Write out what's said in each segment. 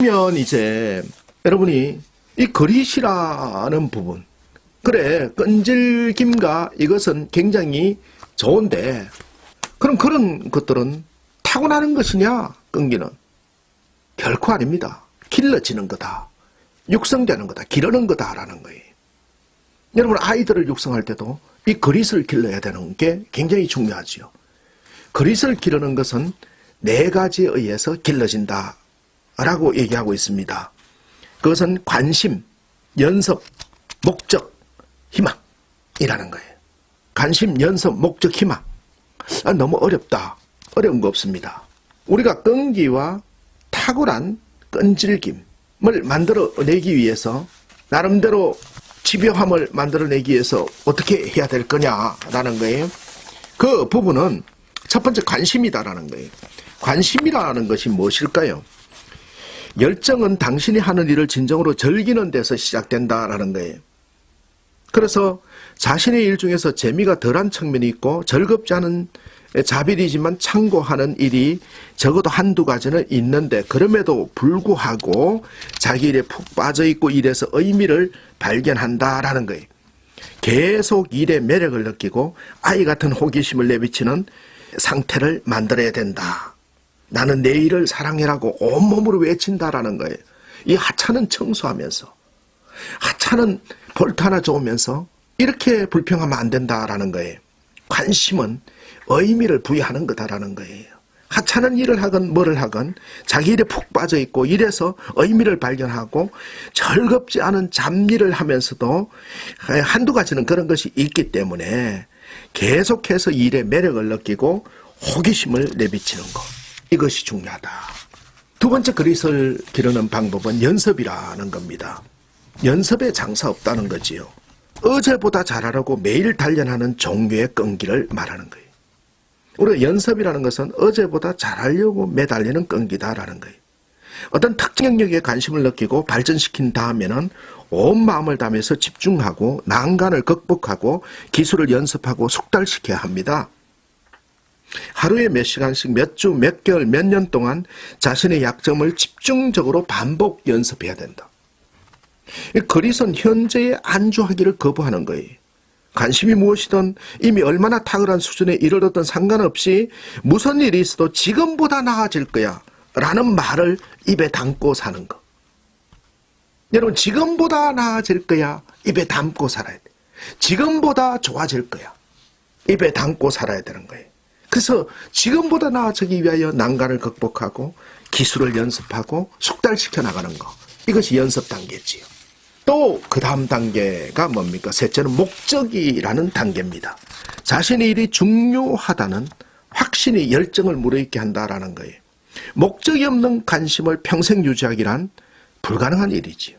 그러면 이제 여러분이 이 그릿이라는 부분, 그래 끈질김과 이것은 굉장히 좋은데 그럼 그런 것들은 타고나는 것이냐? 끈기는 결코 아닙니다. 길러지는 거다, 육성되는 거다, 기르는 거다라는 거예요. 여러분 아이들을 육성할 때도 이 그릿을 길러야 되는 게 굉장히 중요하지요. 그릿을 기르는 것은 네 가지에 의해서 길러진다 라고 얘기하고 있습니다. 그것은 관심, 연습, 목적, 희망이라는 거예요. 관심, 연습, 목적, 희망. 너무 어렵다. 어려운 거 없습니다. 우리가 끈기와 탁월한 끈질김을 만들어내기 위해서 나름대로 집요함을 만들어내기 위해서 어떻게 해야 될 거냐라는 거예요. 그 부분은 첫 번째 관심이다라는 거예요. 관심이라는 것이 무엇일까요? 열정은 당신이 하는 일을 진정으로 즐기는 데서 시작된다라는 거예요. 그래서 자신의 일 중에서 재미가 덜한 측면이 있고 즐겁지 않은 자비이지만 참고하는 일이 적어도 한두 가지는 있는데 그럼에도 불구하고 자기 일에 푹 빠져있고 일에서 의미를 발견한다라는 거예요. 계속 일의 매력을 느끼고 아이 같은 호기심을 내비치는 상태를 만들어야 된다. 나는 내 일을 사랑해라고 온몸으로 외친다라는 거예요. 이 하찮은 청소하면서, 하찮은 볼트 하나 좋으면서 이렇게 불평하면 안 된다라는 거예요. 관심은 의미를 부여하는 거다라는 거예요. 하찮은 일을 하건 뭐를 하건 자기 일에 푹 빠져있고 일에서 의미를 발견하고 즐겁지 않은 잡일을 하면서도 한두 가지는 그런 것이 있기 때문에 계속해서 일의 매력을 느끼고 호기심을 내비치는 것, 이것이 중요하다. 두 번째 그릿을 기르는 방법은 연습이라는 겁니다. 연습에 장사 없다는 거지요. 어제보다 잘하려고 매일 단련하는 종류의 끈기를 말하는 거예요. 우리가 연습이라는 것은 어제보다 잘하려고 매달리는 끈기다라는 거예요. 어떤 특정 영역에 관심을 느끼고 발전시킨 다음에는 온 마음을 다해서 집중하고 난관을 극복하고 기술을 연습하고 숙달시켜야 합니다. 하루에 몇 시간씩 몇 주, 몇 개월, 몇 년 동안 자신의 약점을 집중적으로 반복 연습해야 된다. 그릿은 현재에 안주하기를 거부하는 거예요. 관심이 무엇이든 이미 얼마나 탁월한 수준에 이르렀든 상관없이 무슨 일이 있어도 지금보다 나아질 거야 라는 말을 입에 담고 사는 거. 여러분 지금보다 나아질 거야 입에 담고 살아야 돼. 지금보다 좋아질 거야 입에 담고 살아야 되는 거예요. 그래서 지금보다 나아지기 위하여 난관을 극복하고 기술을 연습하고 숙달시켜 나가는 거, 이것이 연습 단계지요. 또 그 다음 단계가 뭡니까? 셋째는 목적이라는 단계입니다. 자신의 일이 중요하다는 확신이 열정을 무르익게 한다라는 거예요. 목적이 없는 관심을 평생 유지하기란 불가능한 일이지요.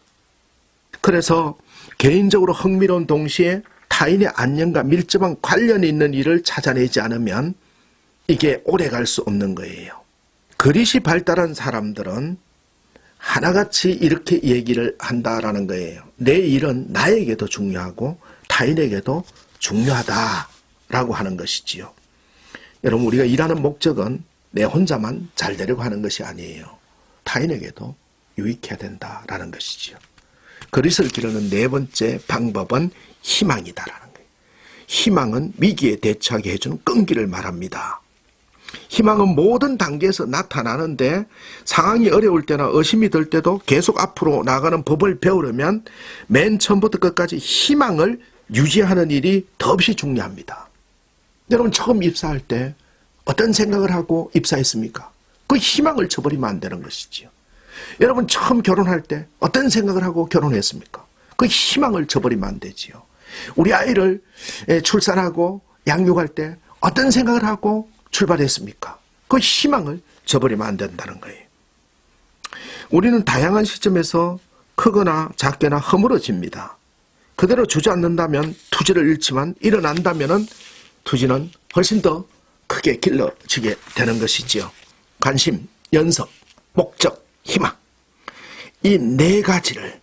그래서 개인적으로 흥미로운 동시에 타인의 안녕과 밀접한 관련이 있는 일을 찾아내지 않으면 이게 오래갈 수 없는 거예요. 그릿이 발달한 사람들은 하나같이 이렇게 얘기를 한다라는 거예요. 내 일은 나에게도 중요하고 타인에게도 중요하다라고 하는 것이지요. 여러분 우리가 일하는 목적은 내 혼자만 잘 되려고 하는 것이 아니에요. 타인에게도 유익해야 된다라는 것이지요. 그릿을 기르는 네 번째 방법은 희망이다라는 거예요. 희망은 위기에 대처하게 해주는 끈기를 말합니다. 희망은 모든 단계에서 나타나는데 상황이 어려울 때나 의심이 들 때도 계속 앞으로 나가는 법을 배우려면 맨 처음부터 끝까지 희망을 유지하는 일이 더없이 중요합니다. 여러분 처음 입사할 때 어떤 생각을 하고 입사했습니까? 그 희망을 저버리면 안 되는 것이지요. 여러분 처음 결혼할 때 어떤 생각을 하고 결혼했습니까? 그 희망을 저버리면 안 되지요. 우리 아이를 출산하고 양육할 때 어떤 생각을 하고 출발했습니까? 그 희망을 저버리면 안 된다는 거예요. 우리는 다양한 시점에서 크거나 작게나 허물어집니다. 그대로 주저앉는다면 투지를 잃지만 일어난다면 투지는 훨씬 더 크게 길러지게 되는 것이지요. 관심, 연습, 목적, 희망, 이 네 가지를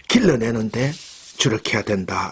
길러내는데 주력해야 된다